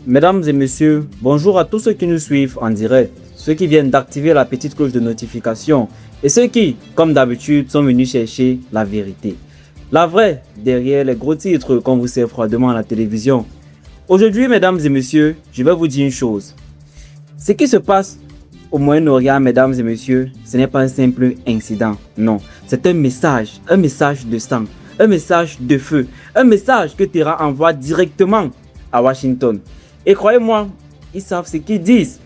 Mesdames et messieurs, bonjour à tous ceux qui nous suivent en direct, ceux qui viennent d'activer la petite cloche de notification et ceux qui, comme d'habitude, sont venus chercher la vérité. La vraie, derrière les gros titres qu'on vous sert froidement à la télévision. Aujourd'hui, mesdames et messieurs, je vais vous dire une chose. Ce qui se passe au Moyen-Orient, mesdames et messieurs, ce n'est pas un simple incident. Non, c'est un message de sang, un message de feu, un message que Téhéran envoie directement à Washington. Et croyez-moi, ils savent ce qu'ils disent.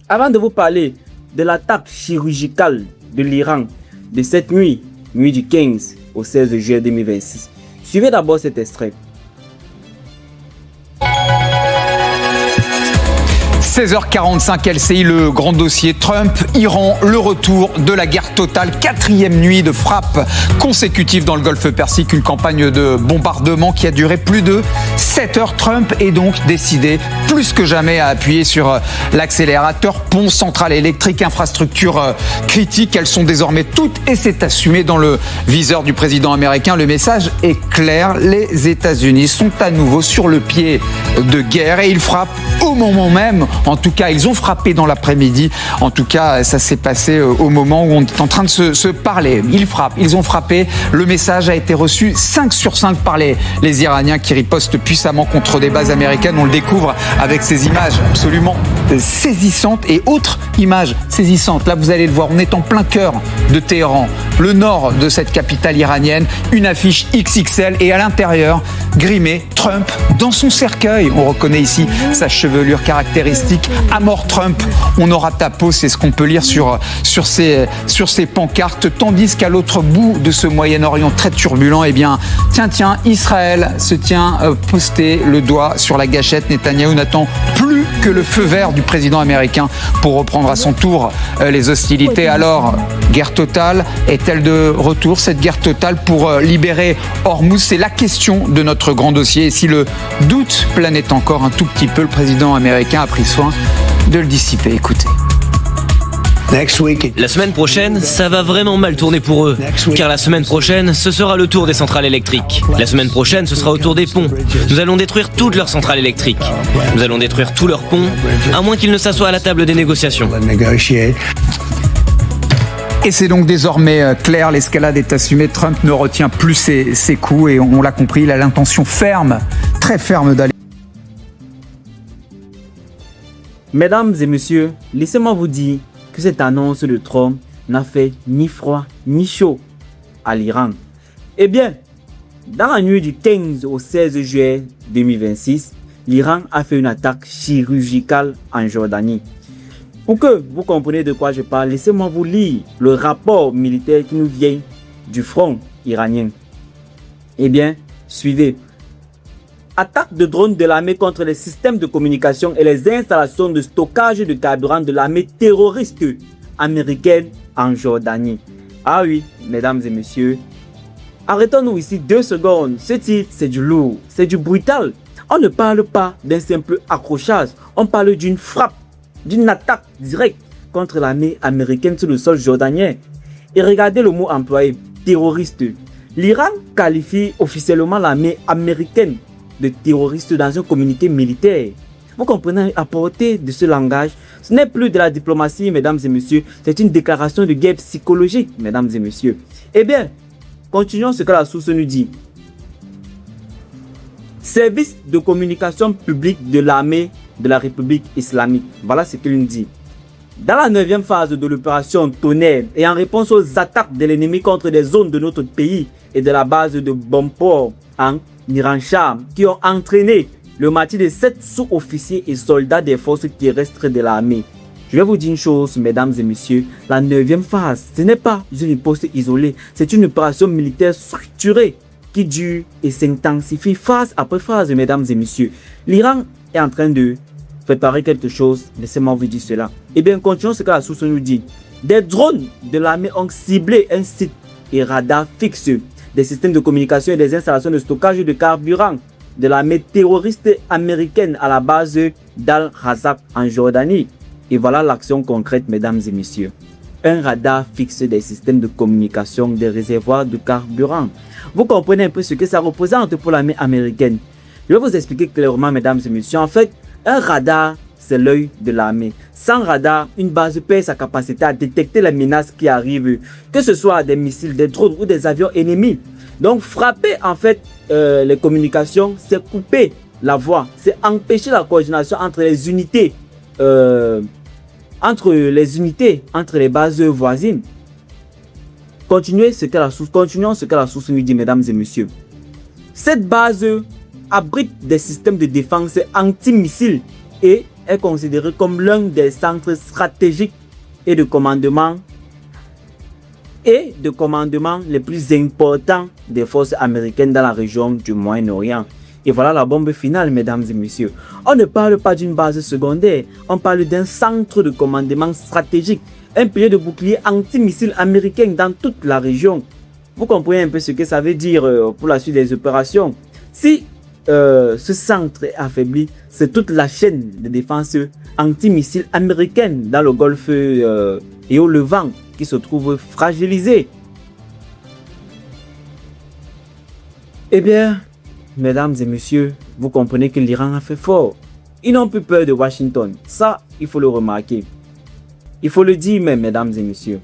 Avant de vous parler de l'attaque chirurgicale de l'Iran de cette nuit du 15 au 16 juillet 2026, suivez d'abord cet extrait. 16h45 LCI, le grand dossier Trump, Iran, le retour de la guerre totale, 4e nuit de frappe consécutive dans le Golfe Persique, une campagne de bombardement qui a duré plus de 7 heures. Trump est donc décidé plus que jamais à appuyer sur l'accélérateur, pont, centrale électrique, infrastructures critiques, elles sont désormais toutes et c'est assumé dans le viseur du président américain. Le message est clair, les États-Unis sont à nouveau sur le pied de guerre et ils frappent au moment même. En tout cas, ils ont frappé dans l'après-midi. En tout cas, ça s'est passé au moment où on est en train de se parler. Ils frappent, ils ont frappé. Le message a été reçu 5 sur 5 par les Iraniens qui ripostent puissamment contre des bases américaines. On le découvre avec ces images absolument saisissantes et autres images saisissantes. Là, vous allez le voir, on est en plein cœur de Téhéran, le nord de cette capitale iranienne. Une affiche XXL et à l'intérieur, grimé Trump dans son cercueil. On reconnaît ici sa chevelure caractéristique. À mort Trump, on aura ta peau, c'est ce qu'on peut lire sur ces pancartes. Tandis qu'à l'autre bout de ce Moyen-Orient très turbulent, eh bien, tiens, Israël se tient posté le doigt sur la gâchette. Netanyahou n'attend plus que le feu vert du président américain pour reprendre à son tour les hostilités. Alors, guerre totale, est-elle de retour, cette guerre totale, pour libérer Hormuz? C'est la question de notre grand dossier. Et si le doute planait encore un tout petit peu, le président américain a pris soin de le dissiper. Écoutez. La semaine prochaine, ça va vraiment mal tourner pour eux, car la semaine prochaine, ce sera le tour des centrales électriques. La semaine prochaine, ce sera au tour des ponts. Nous allons détruire toutes leurs centrales électriques. Nous allons détruire tous leurs ponts, à moins qu'ils ne s'assoient à la table des négociations. Et c'est donc désormais clair, l'escalade est assumée. Trump ne retient plus ses coups et on l'a compris, il a l'intention ferme, très ferme d'aller. Mesdames et messieurs, laissez-moi vous dire que cette annonce de Trump n'a fait ni froid ni chaud à l'Iran. Eh bien, dans la nuit du 15 au 16 juillet 2026, l'Iran a fait une attaque chirurgicale en Jordanie. Pour que vous compreniez de quoi je parle, laissez-moi vous lire le rapport militaire qui nous vient du front iranien. Eh bien, suivez. Attaque de drones de l'armée contre les systèmes de communication et les installations de stockage de carburant de l'armée terroriste américaine en Jordanie. Ah oui, mesdames et messieurs, arrêtons-nous ici 2 secondes. Ce titre, c'est du lourd, c'est du brutal. On ne parle pas d'un simple accrochage, on parle d'une frappe, d'une attaque directe contre l'armée américaine sur le sol jordanien. Et regardez le mot employé, terroriste. L'Iran qualifie officiellement l'armée américaine de terroristes dans un communiqué militaire. Vous comprenez, à portée de ce langage, ce n'est plus de la diplomatie, mesdames et messieurs, c'est une déclaration de guerre psychologique, mesdames et messieurs. Eh bien, continuons ce que la source nous dit. Service de communication publique de l'armée de la République islamique. Voilà ce qu'il nous dit. Dans la 9e phase de l'opération Tonnerre et en réponse aux attaques de l'ennemi contre des zones de notre pays et de la base de Bonport en Iran-Cham qui ont entraîné le martyre de 7 sous-officiers et soldats des forces terrestres de l'armée. Je vais vous dire une chose, mesdames et messieurs, la 9e phase, ce n'est pas une riposte isolée, c'est une opération militaire structurée qui dure et s'intensifie phase après phase, mesdames et messieurs. L'Iran est en train de préparer quelque chose, laissez-moi vous dire cela. Eh bien, continuons ce que la source nous dit. Des drones de l'armée ont ciblé un site et radar fixe, des systèmes de communication et des installations de stockage de carburant de l'armée terroriste américaine à la base d'Al-Razaq en Jordanie. Et voilà l'action concrète, mesdames et messieurs. Un radar fixe des systèmes de communication des réservoirs de carburant. Vous comprenez un peu ce que ça représente pour l'armée américaine. Je vais vous expliquer clairement, mesdames et messieurs. En fait, un radar, c'est l'œil de l'armée. Sans radar, une base perd sa capacité à détecter les menaces qui arrivent, que ce soit des missiles, des drones ou des avions ennemis. Donc, frapper en fait les communications, c'est couper la voie, c'est empêcher la coordination entre les unités, entre les bases voisines. Continuons ce que la source nous dit, mesdames et messieurs. Cette base abrite des systèmes de défense anti-missiles et est considérée comme l'un des centres stratégiques et de commandement les plus importants des forces américaines dans la région du Moyen-Orient. Et voilà la bombe finale, mesdames et messieurs. On ne parle pas d'une base secondaire, on parle d'un centre de commandement stratégique, un pilier de bouclier anti-missiles américain dans toute la région. Vous comprenez un peu ce que ça veut dire pour la suite des opérations. Si ce centre est affaibli, c'est toute la chaîne de défense anti-missiles américaine dans le Golfe et au Levant qui se trouve fragilisée. Eh bien, mesdames et messieurs, vous comprenez que l'Iran a fait fort. Ils n'ont plus peur de Washington. Ça, il faut le remarquer. Il faut le dire même, mesdames et messieurs.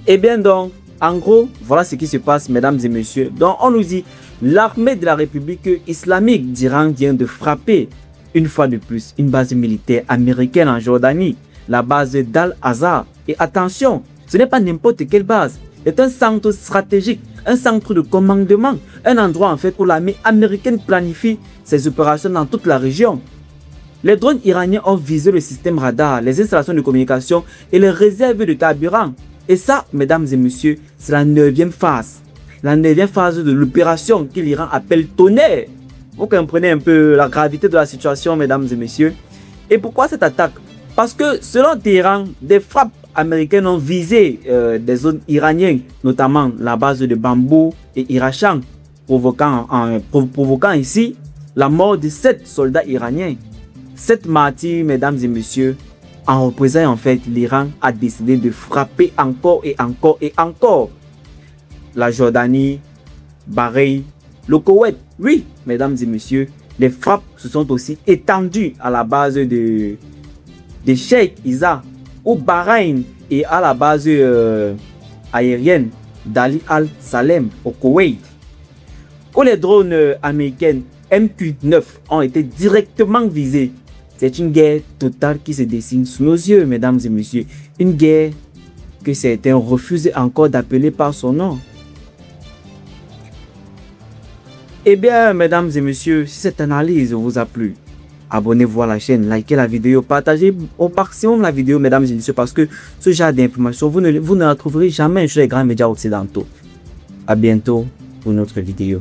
Eh bien donc, en gros, voilà ce qui se passe, mesdames et messieurs. Donc, on nous dit, l'armée de la République islamique d'Iran vient de frapper, une fois de plus, une base militaire américaine en Jordanie, la base d'Al-Azhar. Et attention, ce n'est pas n'importe quelle base. C'est un centre stratégique, un centre de commandement, un endroit en fait où l'armée américaine planifie ses opérations dans toute la région. Les drones iraniens ont visé le système radar, les installations de communication et les réserves de carburant. Et ça, mesdames et messieurs, c'est la 9e phase. La 9e phase de l'opération que l'Iran appelle Tonnerre. Vous comprenez un peu la gravité de la situation, mesdames et messieurs. Et pourquoi cette attaque? Parce que selon Téhéran, des frappes américaines ont visé des zones iraniennes, notamment la base de Bambou et Irachan, provoquant ici la mort de 7 soldats iraniens. 7 martyrs, mesdames et messieurs. En représailles, en fait, l'Iran a décidé de frapper encore et encore et encore la Jordanie, Bahreïn, le Koweït. Oui, mesdames et messieurs, les frappes se sont aussi étendues à la base de Sheikh Isa au Bahreïn et à la base aérienne d'Ali Al-Salem au Koweït, où les drones américains MQ-9 ont été directement visés. C'est une guerre totale qui se dessine sous nos yeux, mesdames et messieurs. Une guerre que certains refusent encore d'appeler par son nom. Eh bien, mesdames et messieurs, si cette analyse vous a plu, abonnez-vous à la chaîne, likez la vidéo, partagez au maximum la vidéo, mesdames et messieurs, parce que ce genre d'informations, vous ne la trouverez jamais sur les grands médias occidentaux. À bientôt pour une autre vidéo.